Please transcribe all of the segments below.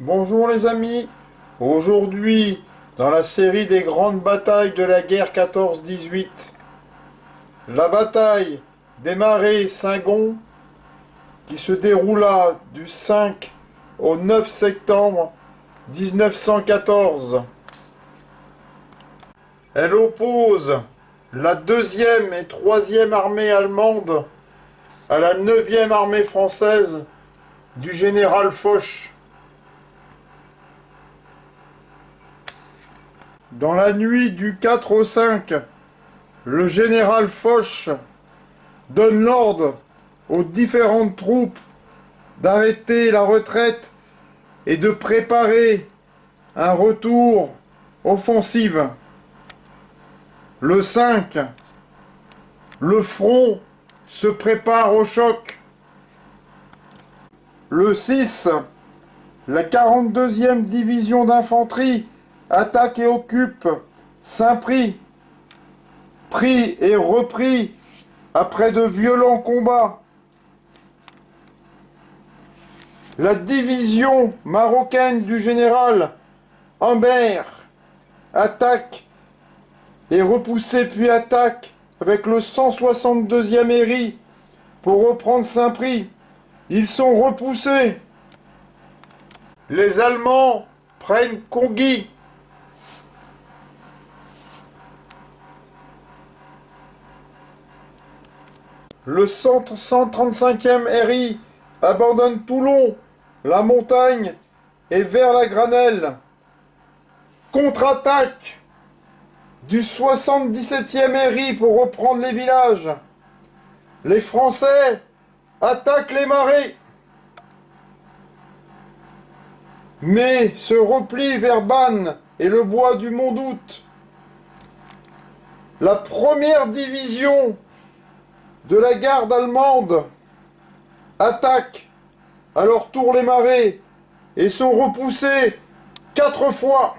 Bonjour les amis, aujourd'hui dans la série des grandes batailles de la guerre 14-18, la bataille des marais Saint-Gon qui se déroula du 5 au 9 septembre 1914. Elle oppose la 2e et 3e armée allemande à la 9e armée française du général Foch. Dans la nuit du 4 au 5, le général Foch donne l'ordre aux différentes troupes d'arrêter la retraite et de préparer un retour offensif. Le 5, le front se prépare au choc. Le 6, la 42e division d'infanterie attaque et occupe Saint-Prix, pris et repris après de violents combats. La division marocaine du général Humbert attaque et repoussée puis attaque avec le 162e Héry pour reprendre Saint-Prix. Ils sont repoussés. Les Allemands prennent Congy. Le 135e Héry abandonne Toulon, la montagne et vers la Granelle. Contre-attaque du 77e Héry pour reprendre les villages. Les Français attaquent les marais, mais se replient vers Bannes et le bois du Mont-d'Août. La première division de la garde allemande attaque à leur tour les marais et sont repoussés 4 fois.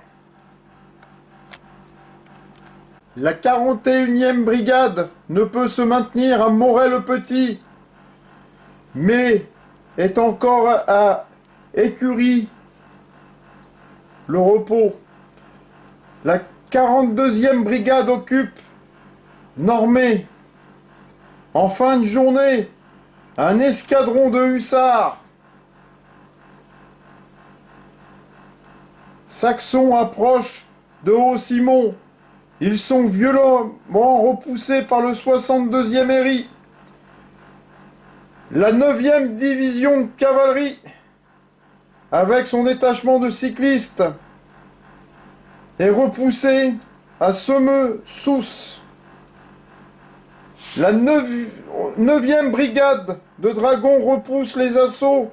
La 41e brigade ne peut se maintenir à Moret-le-Petit, mais est encore à Écurie, le repos. La 42e brigade occupe Normé. En fin de journée, un escadron de hussards saxons approche de Haut-Simon. Ils sont violemment repoussés par le 62e Héry. La 9e division de cavalerie, avec son détachement de cyclistes, est repoussée à Semeux-Sousse. La 9e brigade de dragons repousse les assauts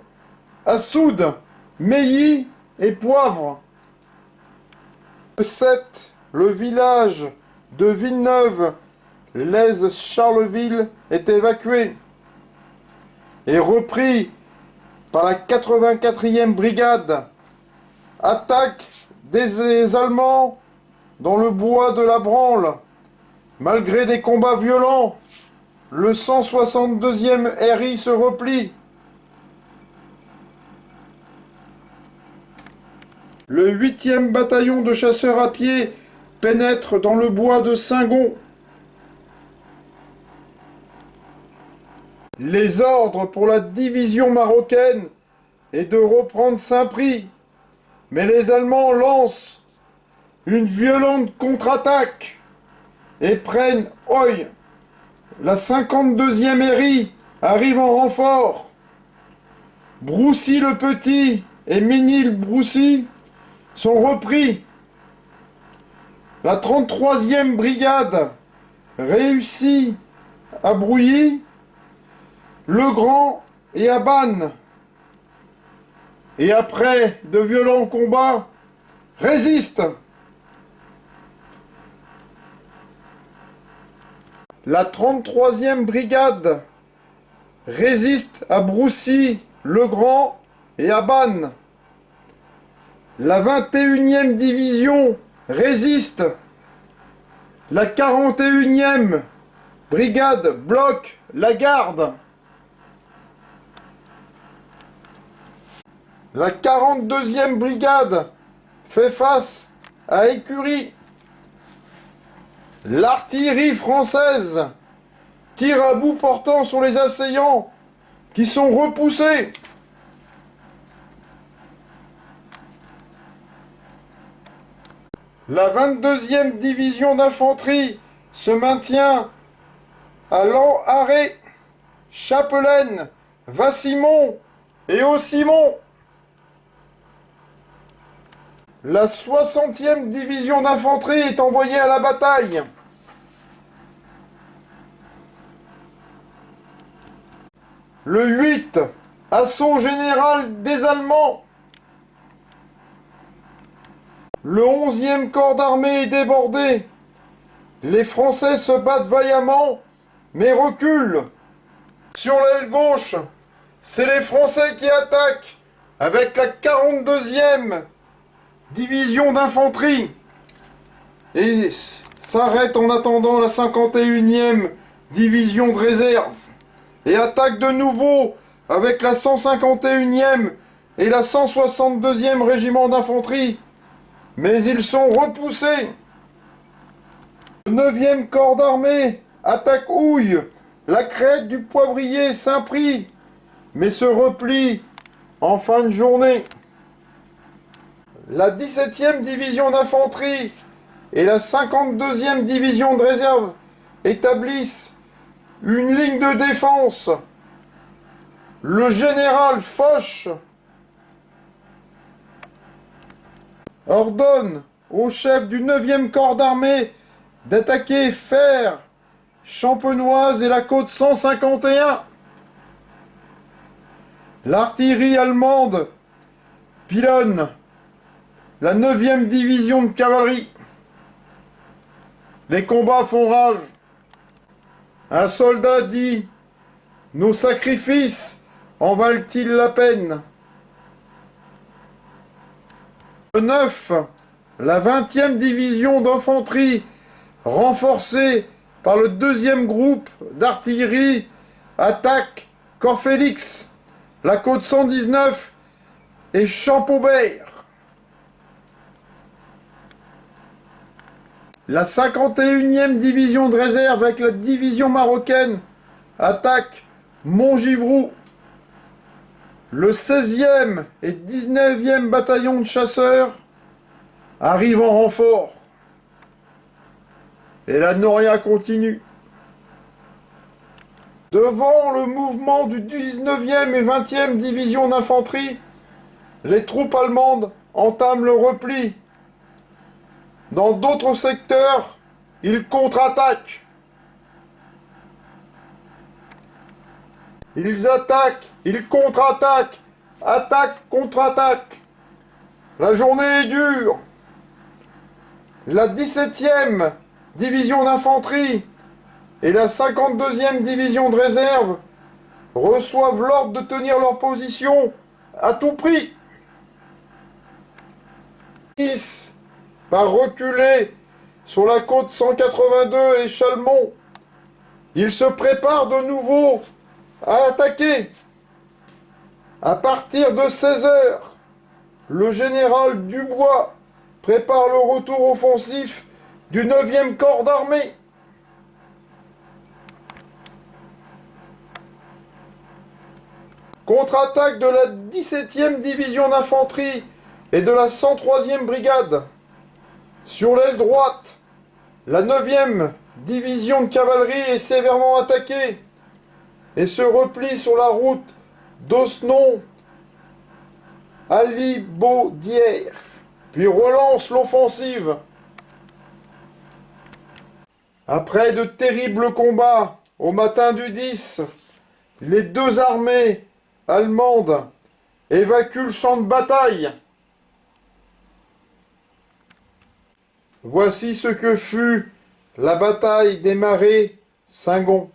à Soude, Meilly et Poivre. Le 7, le village de Villeneuve-lès-Charleville est évacué et repris par la 84e brigade. Attaque des Allemands dans le bois de la Branle. Malgré des combats violents, le 162e Héry se replie. Le 8e bataillon de chasseurs à pied pénètre dans le bois de Saint-Gon. Les ordres pour la division marocaine est de reprendre Saint-Prix, mais les Allemands lancent une violente contre-attaque et prennent Oy. La 52e Héry arrive en renfort. Broussy-le-Petit et Ménil-Broussy sont repris. La 33e brigade réussit à Brouilly, Le Grand et à Bannes. Et après de violents combats, résiste. La 33e brigade résiste à Broussy, Le Grand et à Bannes. La 21e division résiste. La 41e brigade bloque la garde. La 42e brigade fait face à Écurie. L'artillerie française tire à bout portant sur les assaillants qui sont repoussés. La 22e division d'infanterie se maintient à Lanharé, Chapelaine, Vassimont et Hauts-Simon. La 60e division d'infanterie est envoyée à la bataille. Le 8, assaut général des Allemands. Le 11e corps d'armée est débordé. Les Français se battent vaillamment, mais reculent. Sur l'aile gauche, c'est les Français qui attaquent avec la 42e division d'infanterie et s'arrêtent en attendant la 51e division de réserve et attaquent de nouveau avec la 151e et la 162e régiment d'infanterie. Mais ils sont repoussés. Le 9e corps d'armée attaque Houille, la crête du Poivrier Saint-Prix, mais se replie en fin de journée. La 17e division d'infanterie et la 52e division de réserve établissent une ligne de défense. Le général Foch ordonne au chef du 9e corps d'armée d'attaquer Fères, Champenoise et la côte 151. L'artillerie allemande pilonne la 9e division de cavalerie. Les combats font rage. Un soldat dit: « Nos sacrifices en valent-ils la peine ?» Le 9, la 20e division d'infanterie, renforcée par le 2e groupe d'artillerie, attaque Corfélix, la côte 119 et Champaubert. La 51e division de réserve avec la division marocaine attaque Montgivroux. Le 16e et 19e bataillon de chasseurs arrivent en renfort. Et la Noria continue. Devant le mouvement du 19e et 20e division d'infanterie, les troupes allemandes entament le repli. Dans d'autres secteurs, ils contre-attaquent. Ils attaquent, ils contre-attaquent, attaque, contre-attaque. La journée est dure. La 17e division d'infanterie et la 52e division de réserve reçoivent l'ordre de tenir leur position à tout prix. Par reculer sur la côte 182 et Chalmont, ils se préparent de nouveau à attaquer. À partir de 16 h, le général Dubois prépare le retour offensif du 9e corps d'armée. Contre-attaque de la 17e division d'infanterie et de la 103e brigade. Sur l'aile droite, la 9e division de cavalerie est sévèrement attaquée et se replie sur la route d'Osnon à Libaudière, puis relance l'offensive. Après de terribles combats au matin du 10, les deux armées allemandes évacuent le champ de bataille. Voici ce que fut la bataille des marais Saint-Gon.